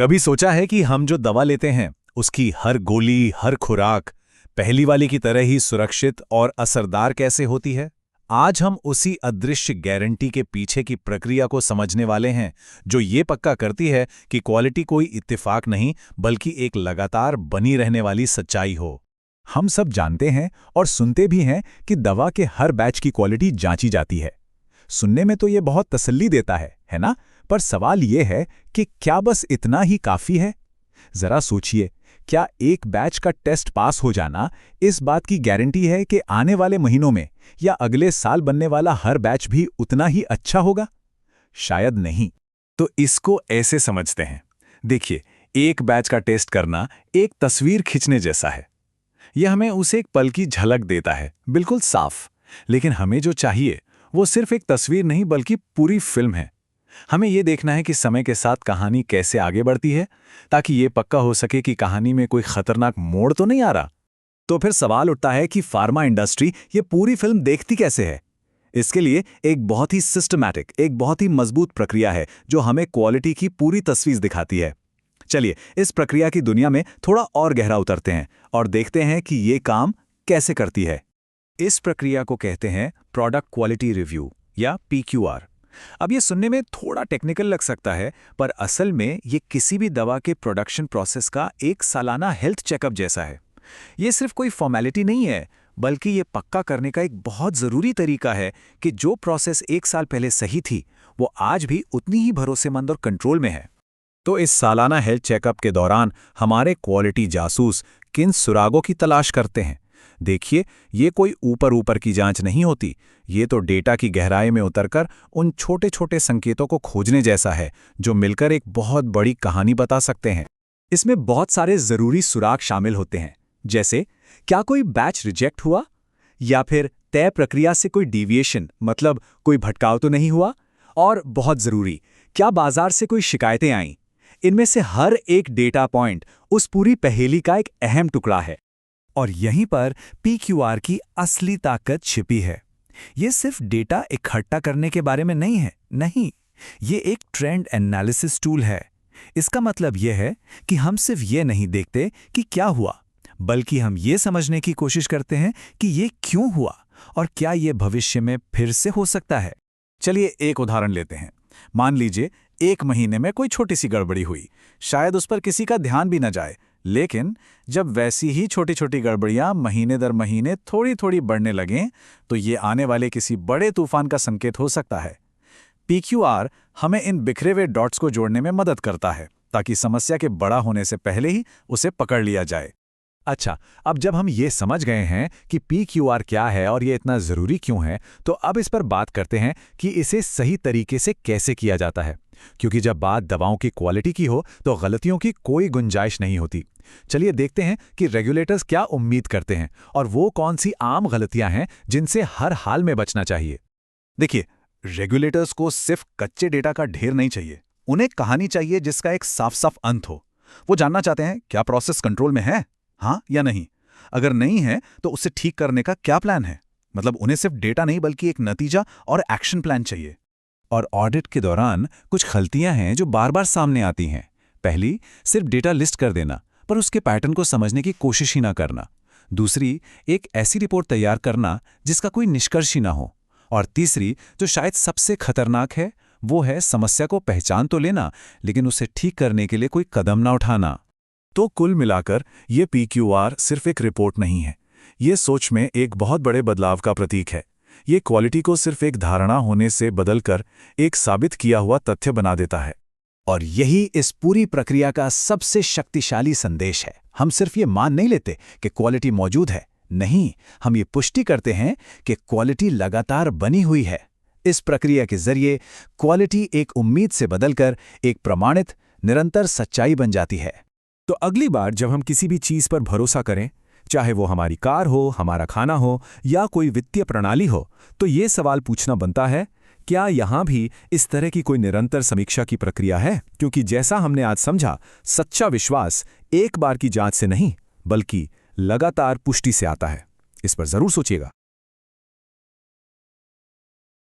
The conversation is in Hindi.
कभी सोचा है कि हम जो दवा लेते हैं उसकी हर गोली, हर खुराक पहली वाली की तरह ही सुरक्षित और असरदार कैसे होती है? आज हम उसी अदृश्य गारंटी के पीछे की प्रक्रिया को समझने वाले हैं, जो ये पक्का करती है कि क्वालिटी कोई इत्तेफाक नहीं बल्कि एक लगातार बनी रहने वाली सच्चाई हो। हम सब जानते हैं और सुनते भी हैं कि दवा के हर बैच की क्वालिटी जांची जाती है। सुनने में तो ये बहुत तसल्ली देता है ना? पर सवाल ये है कि क्या बस इतना ही काफी है? जरा सोचिए, क्या एक बैच का टेस्ट पास हो जाना इस बात की गारंटी है कि आने वाले महीनों में या अगले साल बनने वाला हर बैच भी उतना ही अच्छा होगा? शायद नहीं। तो इसको ऐसे समझते हैं। देखिए, एक बैच का टेस्ट करना एक तस्वीर खींचने जैसा है। यह हमें उसे एक पल की झलक देता है, बिल्कुल साफ। लेकिन हमें जो चाहिए वो सिर्फ एक तस्वीर नहीं बल्कि पूरी फिल्म है। हमें ये देखना है कि समय के साथ कहानी कैसे आगे बढ़ती है, ताकि ये पक्का हो सके कि कहानी में कोई खतरनाक मोड़ तो नहीं आ रहा। तो फिर सवाल उठता है कि फार्मा इंडस्ट्री ये पूरी फिल्म देखती कैसे है? इसके लिए एक बहुत ही सिस्टमैटिक, एक बहुत ही मजबूत प्रक्रिया है जो हमें क्वालिटी की पूरी तस्वीर दिखाती है। चलिए, इस प्रक्रिया की दुनिया में थोड़ा और गहरा उतरते हैं और देखते हैं कि ये काम कैसे करती है। इस प्रक्रिया को कहते हैं प्रोडक्ट क्वालिटी रिव्यू या PQR। अब ये सुनने में थोड़ा टेक्निकल लग सकता है, पर असल में ये किसी भी दवा के प्रोडक्शन प्रोसेस का एक सालाना हेल्थ चेकअप जैसा है। ये सिर्फ कोई फॉर्मेलिटी नहीं है, बल्कि ये पक्का करने का एक बहुत ज़रूरी तरीका है कि जो प्रोसेस एक साल पहले सही थी वो आज भी उतनी ही भरोसेमंद और कंट्रोल में है। तो इस सालाना हेल्थ चेकअप के दौरान हमारे क्वालिटी जासूस किन सुरागों की तलाश करते हैं? देखिए, ये कोई ऊपर ऊपर की जांच नहीं होती। ये तो डेटा की गहराई में उतरकर उन छोटे छोटे संकेतों को खोजने जैसा है, जो मिलकर एक बहुत बड़ी कहानी बता सकते हैं। इसमें बहुत सारे जरूरी सुराग शामिल होते हैं, जैसे क्या कोई बैच रिजेक्ट हुआ, या फिर तय प्रक्रिया से कोई डिविएशन, मतलब कोई भटकाव तो नहीं हुआ, और बहुत जरूरी, क्या बाजार से कोई शिकायतें आईं। इनमें से हर एक डेटा पॉइंट उस पूरी पहेली का एक अहम टुकड़ा है। और यहीं पर PQR की असली ताकत छिपी है। ये सिर्फ डेटा इकट्ठा करने के बारे में नहीं है, नहीं, ये एक ट्रेंड एनालिसिस टूल है। इसका मतलब यह है कि हम सिर्फ ये नहीं देखते कि क्या हुआ, बल्कि हम ये समझने की कोशिश करते हैं कि ये क्यों हुआ और क्या ये भविष्य में फिर से हो सकता है। चलिए एक उदाहरण लेते हैं। मान लीजिए एक महीने में कोई छोटी सी गड़बड़ी हुई, शायद उस पर किसी का ध्यान भी न जाए, लेकिन जब वैसी ही छोटी छोटी गड़बड़ियां महीने दर महीने थोड़ी थोड़ी बढ़ने लगें, तो ये आने वाले किसी बड़े तूफान का संकेत हो सकता है। PQR हमें इन बिखरे हुए डॉट्स को जोड़ने में मदद करता है, ताकि समस्या के बड़ा होने से पहले ही उसे पकड़ लिया जाए। अच्छा, अब जब हम ये समझ गए हैं कि PQR क्या है और ये इतना ज़रूरी क्यों है, तो अब इस पर बात करते हैं कि इसे सही तरीके से कैसे किया जाता है। क्योंकि जब बात दवाओं की क्वालिटी की हो तो गलतियों की कोई गुंजाइश नहीं होती। चलिए देखते हैं कि रेगुलेटर्स क्या उम्मीद करते हैं और वो कौन सी आम गलतियां हैं जिनसे हर हाल में बचना चाहिए। देखिए, रेगुलेटर्स को सिर्फ कच्चे डेटा का ढेर नहीं चाहिए, उन्हें कहानी चाहिए जिसका एक साफ साफ अंत हो। वो जानना चाहते हैं क्या प्रोसेस कंट्रोल में है, हाँ या नहीं। अगर नहीं है तो उसे ठीक करने का क्या प्लान है। मतलब उन्हें सिर्फ डेटा नहीं बल्कि एक नतीजा और एक्शन प्लान चाहिए। और ऑडिट के दौरान कुछ गलतियां हैं जो बार बार सामने आती हैं। पहली, सिर्फ डेटा लिस्ट कर देना पर उसके पैटर्न को समझने की कोशिश ही ना करना। दूसरी, एक ऐसी रिपोर्ट तैयार करना जिसका कोई निष्कर्ष ही ना हो। और तीसरी, जो शायद सबसे खतरनाक है, वो है समस्या को पहचान तो लेना लेकिन उसे ठीक करने के लिए कोई कदम ना उठाना। तो कुल मिलाकर ये PQR सिर्फ एक रिपोर्ट नहीं है, ये सोच में एक बहुत बड़े बदलाव का प्रतीक है। ये क्वालिटी को सिर्फ एक धारणा होने से बदलकर एक साबित किया हुआ तथ्य बना देता है। और यही इस पूरी प्रक्रिया का सबसे शक्तिशाली संदेश है। हम सिर्फ ये मान नहीं लेते कि क्वालिटी मौजूद है, नहीं, हम ये पुष्टि करते हैं कि क्वालिटी लगातार बनी हुई है। इस प्रक्रिया के जरिए क्वालिटी एक उम्मीद से बदलकर एक प्रमाणित, निरंतर सच्चाई बन जाती है। तो अगली बार जब हम किसी भी चीज पर भरोसा करें, चाहे वो हमारी कार हो, हमारा खाना हो या कोई वित्तीय प्रणाली हो, तो ये सवाल पूछना बनता है, क्या यहाँ भी इस तरह की कोई निरंतर समीक्षा की प्रक्रिया है? क्योंकि जैसा हमने आज समझा, सच्चा विश्वास एक बार की जांच से नहीं बल्कि लगातार पुष्टि से आता है। इस पर जरूर सोचिएगा।